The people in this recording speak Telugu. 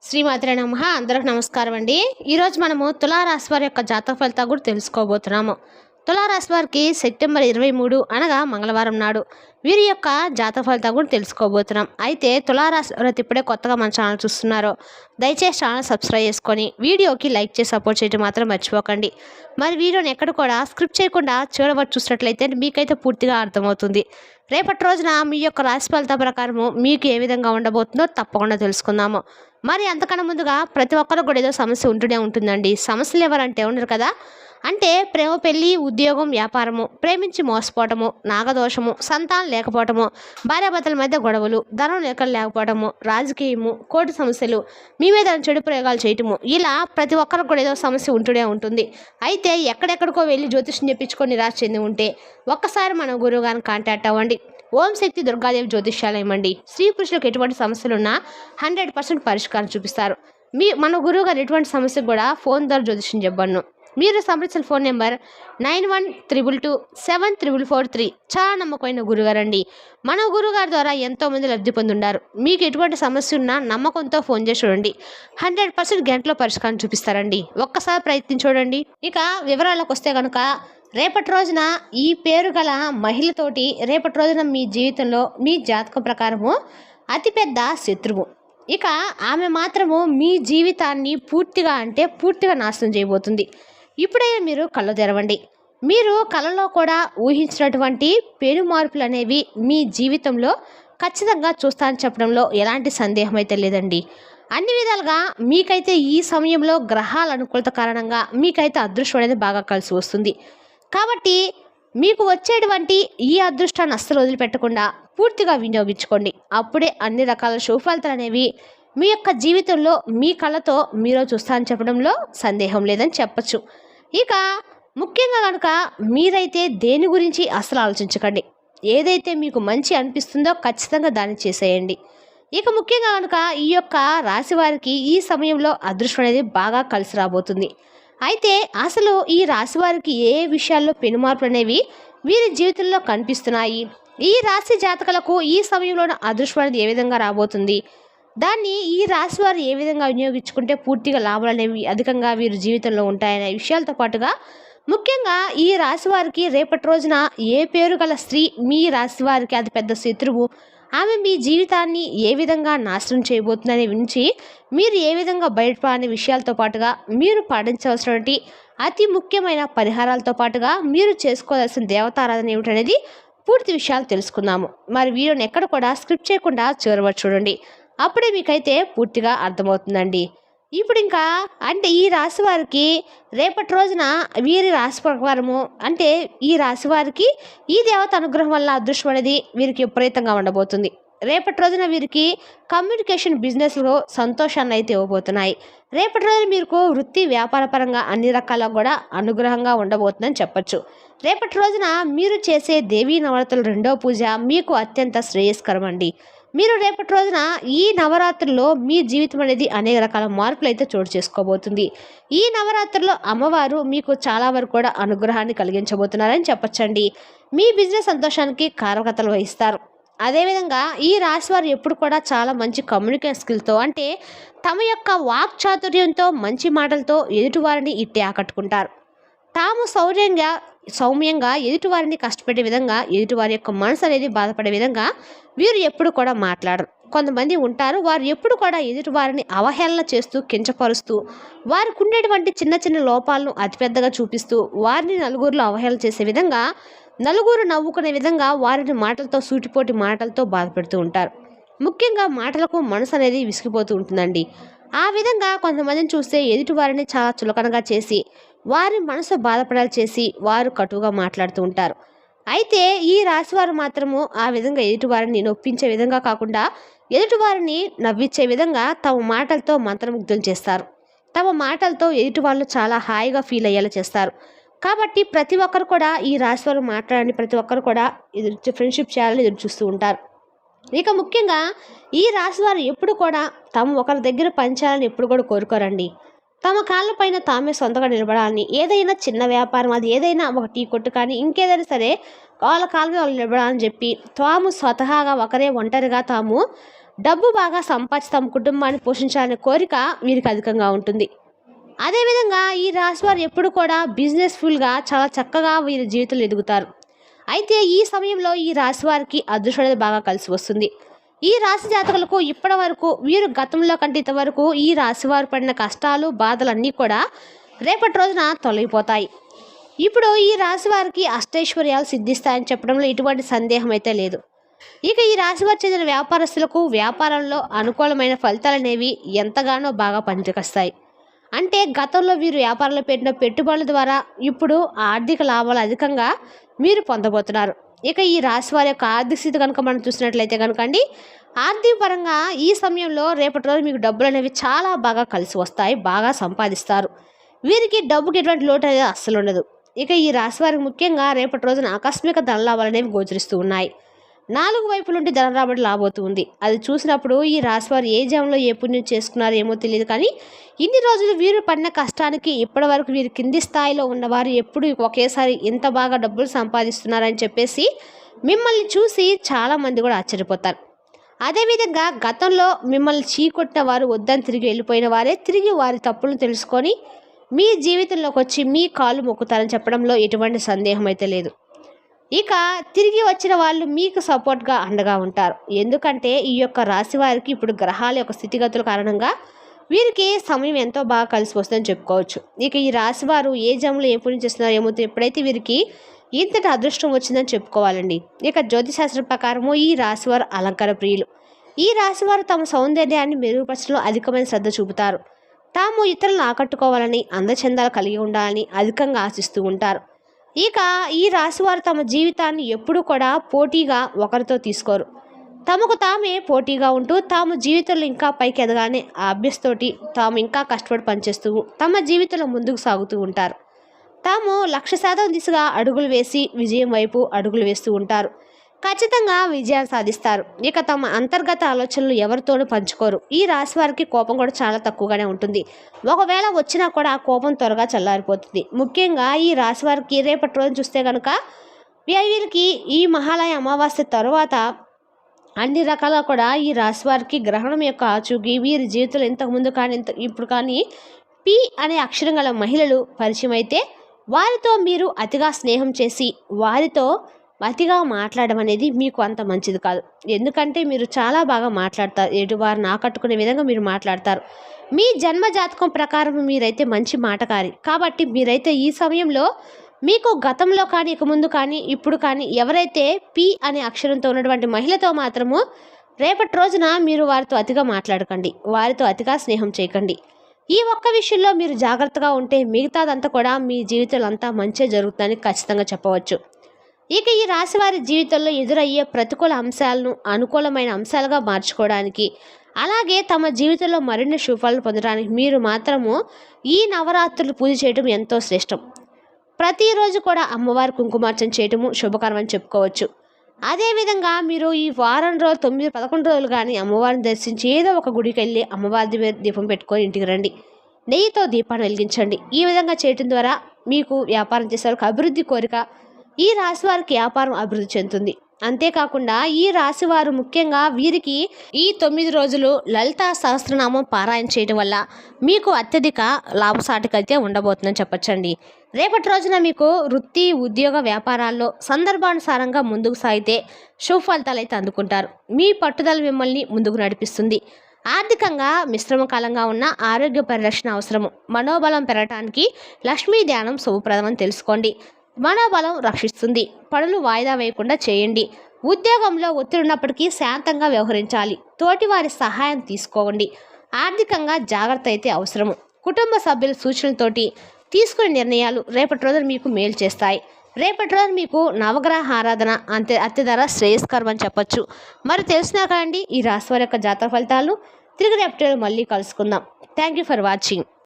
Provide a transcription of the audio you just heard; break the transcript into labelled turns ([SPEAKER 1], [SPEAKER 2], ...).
[SPEAKER 1] శ్రీమాత్రే నమః. అందరికి నమస్కారం అండి. ఈరోజు మనము తులారాశి వారి యొక్క జాతక ఫలితాలు కూడా తెలుసుకోబోతున్నాము. తులారాశి వారికి సెప్టెంబర్ 23 అనగా మంగళవారం నాడు వీరి యొక్క జాతక ఫలితాలు కూడా తెలుసుకోబోతున్నాం. అయితే తులారాశి వారు ఇప్పుడే కొత్తగా మన ఛానల్ చూస్తున్నారో దయచేసి ఛానల్ సబ్స్క్రైబ్ చేసుకొని వీడియోకి లైక్ చేసి సపోర్ట్ చేయడం మాత్రం మర్చిపోకండి. మరి వీడియోని ఎక్కడ కూడా స్క్రిప్ట్ చేయకుండా చివరి చూసినట్లయితే మీకైతే పూర్తిగా అర్థమవుతుంది. రేపటి రోజున మీ యొక్క రాశి ఫలితాల ప్రకారము మీకు ఏ విధంగా ఉండబోతుందో తప్పకుండా తెలుసుకుందాము. మరి అంతకన్నా ముందుగా ప్రతి ఒక్కరు కూడా ఏదో సమస్య ఉంటూనే ఉంటుందండి. సమస్యలు ఎవరంటే ఉండరు కదా. అంటే ప్రేమ, పెళ్లి, ఉద్యోగం, వ్యాపారము, ప్రేమించి మోసపోవటము, నాగదోషము, సంతానం లేకపోవటము, భార్యాభర్తల మధ్య గొడవలు, ధనం లేకపోవటము, రాజకీయము, కోర్టు సమస్యలు, మీ మీద చెడు ప్రయోగాలు చేయటము, ఇలా ప్రతి ఒక్కరికి కూడా ఏదో సమస్య ఉంటూనే ఉంటుంది. అయితే ఎక్కడెక్కడికో వెళ్ళి జ్యోతిష్యం చెప్పించుకొని నిరాశ చెంది ఉంటే ఒక్కసారి మన గురువు గారిని కాంటాక్ట్ అవ్వండి. ఓం శక్తి దుర్గాదేవి జ్యోతిష్యాలయం అండి. స్త్రీ పురుషులకు ఎటువంటి సమస్యలున్నా 100% పరిష్కారం చూపిస్తారు. మన గురువు గారు ఎటువంటి సమస్యకు కూడా ఫోన్ ద్వారా జ్యోతిష్యం చెప్పను. మీరు సంప్రదించిన ఫోన్ నెంబర్ 9122274443. చాలా నమ్మకమైన గురుగారు అండి. మన గురుగారి ద్వారా ఎంతోమంది లబ్ధి పొందుండారు. మీకు ఎటువంటి సమస్య ఉన్నా నమ్మకంతో ఫోన్ చేసి చూడండి. 100% గంటలో పరిష్కారం చూపిస్తారండి. ఒక్కసారి ప్రయత్నించి చూడండి. ఇక వివరాలకు వస్తే కనుక రేపటి రోజున ఈ పేరు గల మహిళతోటి రేపటి రోజున మీ జీవితంలో మీ జాతకం ప్రకారము అతిపెద్ద శత్రువు. ఇక ఆమె మాత్రము మీ జీవితాన్ని పూర్తిగా నాశనం చేయబోతుంది. ఇప్పుడే మీరు కళ్ళు తెరవండి. మీరు కళలో కూడా ఊహించినటువంటి పెను మార్పులు అనేవి మీ జీవితంలో ఖచ్చితంగా చూస్తానని చెప్పడంలో ఎలాంటి సందేహం అయితే లేదండి. అన్ని విధాలుగా మీకైతే ఈ సమయంలో గ్రహాల అనుకూలత కారణంగా మీకైతే అదృష్టం అనేది బాగా కలిసి వస్తుంది. కాబట్టి మీకు వచ్చేటువంటి ఈ అదృష్టాన్ని అస్సలు వదిలిపెట్టకుండా పూర్తిగా వినియోగించుకోండి. అప్పుడే అన్ని రకాల శుభఫలితాలు అనేవి మీ యొక్క జీవితంలో మీ కళ్ళతో మీరు చూస్తానని చెప్పడంలో సందేహం లేదని చెప్పచ్చు. ఇక ముఖ్యంగా కనుక మీరైతే దేని గురించి అసలు ఆలోచించకండి. ఏదైతే మీకు మంచి అనిపిస్తుందో ఖచ్చితంగా దాన్ని చేసేయండి. ఇక ముఖ్యంగా కనుక ఈ యొక్క రాశి వారికి ఈ సమయంలో అదృష్టం అనేది బాగా కలిసి రాబోతుంది. అయితే అసలు ఈ రాశి వారికి ఏ విషయాల్లో పెనుమార్పులు అనేవి వీరి జీవితంలో కనిపిస్తున్నాయి, ఈ రాశి జాతకులకు ఈ సమయంలో అదృష్టం అనేది ఏ విధంగా రాబోతుంది, దాన్ని ఈ రాశి వారు ఏ విధంగా వినియోగించుకుంటే పూర్తిగా లాభాలు అనేవి అధికంగా వీరి జీవితంలో ఉంటాయనే విషయాలతో పాటుగా ముఖ్యంగా ఈ రాశి వారికి రేపటి రోజున ఏ పేరు గల స్త్రీ మీ రాశి వారికి అతి పెద్ద శత్రువు, ఆమె మీ జీవితాన్ని ఏ విధంగా నాశనం చేయబోతుందనే నుంచి మీరు ఏ విధంగా బయటపడే విషయాలతో పాటుగా మీరు పాటించవలసినటువంటి అతి ముఖ్యమైన పరిహారాలతో పాటుగా మీరు చేసుకోవాల్సిన దేవతారాధన ఏమిటనేది పూర్తి విషయాలు తెలుసుకుందాము. మరి వీడియోని ఎక్కడ కూడా స్క్రిప్ట్ చేయకుండా చివరి చూడండి. అప్పుడే మీకైతే పూర్తిగా అర్థమవుతుందండి. ఇప్పుడు ఇంకా అంటే ఈ రాశి వారికి రేపటి రోజున వీరి రాశి ప్రకారము అంటే ఈ రాశి వారికి ఈ దేవత అనుగ్రహం వల్ల అదృష్టం అనేది వీరికి విపరీతంగా ఉండబోతుంది. రేపటి రోజున వీరికి కమ్యూనికేషన్ బిజినెస్లో సంతోషాన్ని అయితే ఇవ్వబోతున్నాయి. రేపటి రోజున మీకు వృత్తి వ్యాపార పరంగా అన్ని రకాల కూడా అనుగ్రహంగా ఉండబోతుందని చెప్పచ్చు. రేపటి రోజున మీరు చేసే దేవీ నవరాత్రుల 2వ పూజ మీకు అత్యంత శ్రేయస్కరం అండి. మీరు రేపటి రోజున ఈ నవరాత్రుల్లో మీ జీవితం అనేది అనేక రకాల మార్పులు అయితే చోటు చేసుకోబోతుంది. ఈ నవరాత్రుల్లో అమ్మవారు మీకు చాలా వరకు కూడా అనుగ్రహాన్ని కలిగించబోతున్నారని చెప్పచ్చండి. మీ బిజినెస్ సంతోషానికి కారకతలు వహిస్తారు. అదేవిధంగా ఈ రాశి వారు ఎప్పుడు కూడా చాలా మంచి కమ్యూనికేషన్ స్కిల్తో అంటే తమ యొక్క వాక్ చాతుర్యంతో మంచి మాటలతో ఎదుటివారిని ఇట్టే ఆకట్టుకుంటారు. తాము సౌమ్యంగా ఎదుటివారిని కష్టపెట్టే విధంగా ఎదుటివారి యొక్క మనసు అనేది బాధపడే విధంగా వీరు ఎప్పుడు కూడా మాట్లాడరు. కొంతమంది ఉంటారు, వారు ఎప్పుడు కూడా ఎదుటివారిని అవహేళన చేస్తూ కించపరుస్తూ వారికి ఉండేటువంటి చిన్న చిన్న లోపాలను అతిపెద్దగా చూపిస్తూ వారిని నలుగురిలో అవహేళన చేసే విధంగా నలుగురు నవ్వుకునే విధంగా వారిని మాటలతో సూటిపోటి మాటలతో బాధపెడుతూ ఉంటారు. ముఖ్యంగా మాటలకు మనసు అనేది విసిగిపోతూ ఉంటుందండి. ఆ విధంగా కొంతమందిని చూస్తే ఎదుటివారిని చాలా చులకనగా చేసి వారి మనసు బాధపడాలి చేసి వారు కటువుగా మాట్లాడుతూ ఉంటారు. అయితే ఈ రాశివారు మాత్రము ఆ విధంగా ఎదుటివారిని నొప్పించే విధంగా కాకుండా ఎదుటివారిని నవ్వించే విధంగా తమ మాటలతో మంత్రముగ్ధులు చేస్తారు. తమ మాటలతో ఎదుటి వాళ్ళు చాలా హాయిగా ఫీల్ అయ్యేలా చేస్తారు. కాబట్టి ప్రతి ఒక్కరు కూడా ఈ రాశివారు మాట్లాడని ప్రతి ఒక్కరు కూడా ఫ్రెండ్షిప్ చేయాలని ఎదురు చూస్తూ ఉంటారు. ఇక ముఖ్యంగా ఈ రాశివారు ఎప్పుడు కూడా తాము ఒకరి దగ్గర పనిచేయాలని ఎప్పుడు కూడా కోరుకోరండి. తమ కాళ్ళపైన తామే సొంతగా నిలబడాలని, ఏదైనా చిన్న వ్యాపారం అది ఏదైనా ఒక టీ కొట్టు కానీ ఇంకేదైనా సరే వాళ్ళ కాళ్ళ మీద వాళ్ళు నిలబడాలని చెప్పి తాము స్వతహాగా ఒకరే ఒంటరిగా తాము డబ్బు బాగా సంపాదించి తమ కుటుంబాన్ని పోషించాలనే కోరిక వీరికి అధికంగా ఉంటుంది. అదేవిధంగా ఈ రాశి వారు ఎప్పుడు కూడా బిజినెస్ఫుల్గా చాలా చక్కగా వీరి జీవితంలో ఎదుగుతారు. అయితే ఈ సమయంలో ఈ రాశి వారికి అదృష్టం అనేది బాగా కలిసి వస్తుంది. ఈ రాశి జాతకులకు ఇప్పటి వరకు వీరు గతంలో కంటే ఇంతవరకు ఈ రాశి వారు పడిన కష్టాలు బాధలన్నీ కూడా రేపటి రోజున తొలగిపోతాయి. ఇప్పుడు ఈ రాశి వారికి అష్టైశ్వర్యాలు సిద్ధిస్తాయని చెప్పడంలో ఎటువంటి సందేహం అయితే లేదు. ఇక ఈ రాశి వారు చెందిన వ్యాపారస్తులకు వ్యాపారంలో అనుకూలమైన ఫలితాలు అనేవి ఎంతగానో బాగా పనికొస్తాయి. అంటే గతంలో వీరు వ్యాపారంలో పెట్టిన పెట్టుబడుల ద్వారా ఇప్పుడు ఆర్థిక లాభాలు అధికంగా మీరు పొందబోతున్నారు. ఇక ఈ రాశి వారి యొక్క ఆర్థిక స్థితి కనుక మనం చూసినట్లయితే కనుకండి, ఆర్థిక పరంగా ఈ సమయంలో రేపటి రోజు మీకు డబ్బులు అనేవి చాలా బాగా కలిసి వస్తాయి, బాగా సంపాదిస్తారు. వీరికి డబ్బుకి ఎటువంటి లోటు అనేది అస్సలు ఉండదు. ఇక ఈ రాశి వారికి ముఖ్యంగా రేపటి రోజున ఆకస్మిక ధనలాభాలు అనేవి గోచరిస్తూ ఉన్నాయి. 4 వైపుల నుండి ధన రాబడి లాబోతుంది. అది చూసినప్పుడు ఈ రాశివారు ఏ జంలో ఏ పుణ్యం చేసుకున్నారో ఏమో తెలియదు, కానీ ఇన్ని రోజులు వీరు పడిన కష్టానికి ఇప్పటి వరకు వీరు కింది స్థాయిలో ఉన్నవారు ఎప్పుడు ఒకేసారి ఇంత బాగా డబ్బులు సంపాదిస్తున్నారని చెప్పేసి మిమ్మల్ని చూసి చాలామంది కూడా ఆశ్చర్యపోతారు. అదేవిధంగా గతంలో మిమ్మల్ని చీకొట్టిన వారు, వద్దని తిరిగి వెళ్ళిపోయిన వారే తిరిగి వారి తప్పులను తెలుసుకొని మీ జీవితంలోకి వచ్చి మీ కాళ్ళు మొక్కుతారని చెప్పడంలో ఎటువంటి సందేహం అయితే లేదు. ఇక తిరిగి వచ్చిన వాళ్ళు మీకు సపోర్ట్గా అండగా ఉంటారు. ఎందుకంటే ఈ యొక్క రాశి వారికి ఇప్పుడు గ్రహాల యొక్క స్థితిగతుల కారణంగా వీరికి సమయం ఎంతో బాగా కలిసి వస్తుందని చెప్పుకోవచ్చు. ఇక ఈ రాశి వారు ఏ జంలో ఏ పుణ్యం చేస్తున్నారో ఏమో ఎప్పుడైతే వీరికి ఇంతటి అదృష్టం వచ్చిందని చెప్పుకోవాలండి. ఇక జ్యోతిశాస్త్రం ప్రకారము ఈ రాశి వారు అలంకార ప్రియులు. ఈ రాశి వారు తమ సౌందర్యాన్ని మెరుగుపరచడంలో అధికమైన శ్రద్ధ చూపుతారు. తాము ఇతరులను ఆకట్టుకోవాలని, అందచందాలు కలిగి ఉండాలని అధికంగా ఆశిస్తూ ఉంటారు. ఇక ఈ రాశివారు తమ జీవితాన్ని ఎప్పుడూ కూడా పోటీగా ఒకరితో తీసుకోరు. తమకు తామే పోటీగా ఉంటూ తాము జీవితంలో ఇంకా పైకి ఎదగానే ఆ అభ్యస్తోటి తాము ఇంకా కష్టపడి పనిచేస్తూ తమ జీవితంలో ముందుకు సాగుతూ ఉంటారు. తాము 100% దిశగా అడుగులు వేసి విజయం వైపు అడుగులు వేస్తూ ఉంటారు. ఖచ్చితంగా విజయాలు సాధిస్తారు. ఇక తమ అంతర్గత ఆలోచనలు ఎవరితోనూ పంచుకోరు. ఈ రాశి వారికి కోపం కూడా చాలా తక్కువగానే ఉంటుంది. ఒకవేళ వచ్చినా కూడా ఆ కోపం త్వరగా చల్లారిపోతుంది. ముఖ్యంగా ఈ రాశి వారికి రేపటి రోజు చూస్తే కనుక వీరికి ఈ మహాలయ అమావాస్య తర్వాత అన్ని రకాలుగా కూడా ఈ రాశి వారికి గ్రహణం యొక్క ఆచూకీ వీరి జీవితంలో ఇంతకుముందు కానీ ఇప్పుడు కానీ పి అనే అక్షరం గల మహిళలు పరిచయం అయితే వారితో మీరు అతిగా స్నేహం చేసి వారితో అతిగా మాట్లాడడం అనేది మీకు అంత మంచిది కాదు. ఎందుకంటే మీరు చాలా బాగా మాట్లాడతారు, ఎటువారిని ఆకట్టుకునే విధంగా మీరు మాట్లాడతారు. మీ జన్మ జాతకం ప్రకారం మీరైతే మంచి మాటకారి కాబట్టి మీరైతే ఈ సమయంలో మీకు గతంలో కానీ ఇక ముందు కానీ ఇప్పుడు కానీ ఎవరైతే పి అనే అక్షరంతో ఉన్నటువంటి మహిళతో మాత్రము రేపటి రోజున మీరు వారితో అతిగా మాట్లాడకండి, వారితో అతిగా స్నేహం చేయకండి. ఈ ఒక్క విషయంలో మీరు జాగ్రత్తగా ఉంటే మిగతాదంతా కూడా మీ జీవితంలో అంతా మంచి జరుగుతుందని ఖచ్చితంగా చెప్పవచ్చు. ఇక ఈ రాశి వారి జీవితంలో ఎదురయ్యే ప్రతికూల అంశాలను అనుకూలమైన అంశాలుగా మార్చుకోవడానికి, అలాగే తమ జీవితంలో మరిన్ని శుభాలను పొందడానికి మీరు మాత్రము ఈ నవరాత్రులు పూజ చేయడం ఎంతో శ్రేష్టం. ప్రతిరోజు కూడా అమ్మవారి కుంకుమార్చన చేయటము శుభకరం అని చెప్పుకోవచ్చు. అదేవిధంగా మీరు ఈ వారం రోజు 9-11 రోజులు కానీ అమ్మవారిని దర్శించి ఏదో ఒక గుడికి వెళ్ళి అమ్మవారి దీపం పెట్టుకొని ఇంటికి రండి, నెయ్యితో దీపాన్ని వెలిగించండి. ఈ విధంగా చేయటం ద్వారా మీకు వ్యాపారం చేసే వాళ్ళకి అభివృద్ధి కోరిక ఈ రాశి వారికి వ్యాపారం అభివృద్ధి చెందుతుంది. అంతేకాకుండా ఈ రాశి వారు ముఖ్యంగా వీరికి ఈ 9 రోజులు లలితా సహస్రనామం పారాయణ చేయడం వల్ల మీకు అత్యధిక లాభసాటికైతే ఉండబోతుందని చెప్పచ్చండి. రేపటి రోజున మీకు వృత్తి ఉద్యోగ వ్యాపారాల్లో సందర్భానుసారంగా ముందుకు సాగితే శుభ ఫలితాలు అయితే అందుకుంటారు. మీ పట్టుదల మిమ్మల్ని ముందుకు నడిపిస్తుంది. ఆర్థికంగా మిశ్రమ కాలంగా ఉన్న ఆరోగ్య పరిరక్షణ అవసరము. మనోబలం పెరగటానికి లక్ష్మీ ధ్యానం శుభప్రదమని తెలుసుకోండి. మనోబలం రక్షిస్తుంది. పనులు వాయిదా వేయకుండా చేయండి. ఉద్యోగంలో ఒత్తిడి ఉన్నప్పటికీ శాంతంగా వ్యవహరించాలి. తోటివారి సహాయం తీసుకోండి. ఆర్థికంగా జాగ్రత్త అయితే అవసరము. కుటుంబ సభ్యుల సూచనలతోటి తీసుకునే నిర్ణయాలు రేపటి రోజున మీకు మేలు చేస్తాయి. రేపటి రోజు మీకు నవగ్రహ ఆరాధన అత్యధర శ్రేయస్కరం అని చెప్పొచ్చు. మరి తెలిసినా కదండి ఈ రాశి వారి యొక్క జాతక ఫలితాలు. తిరిగి రేపటి మళ్ళీ కలుసుకుందాం. Thank you for watching.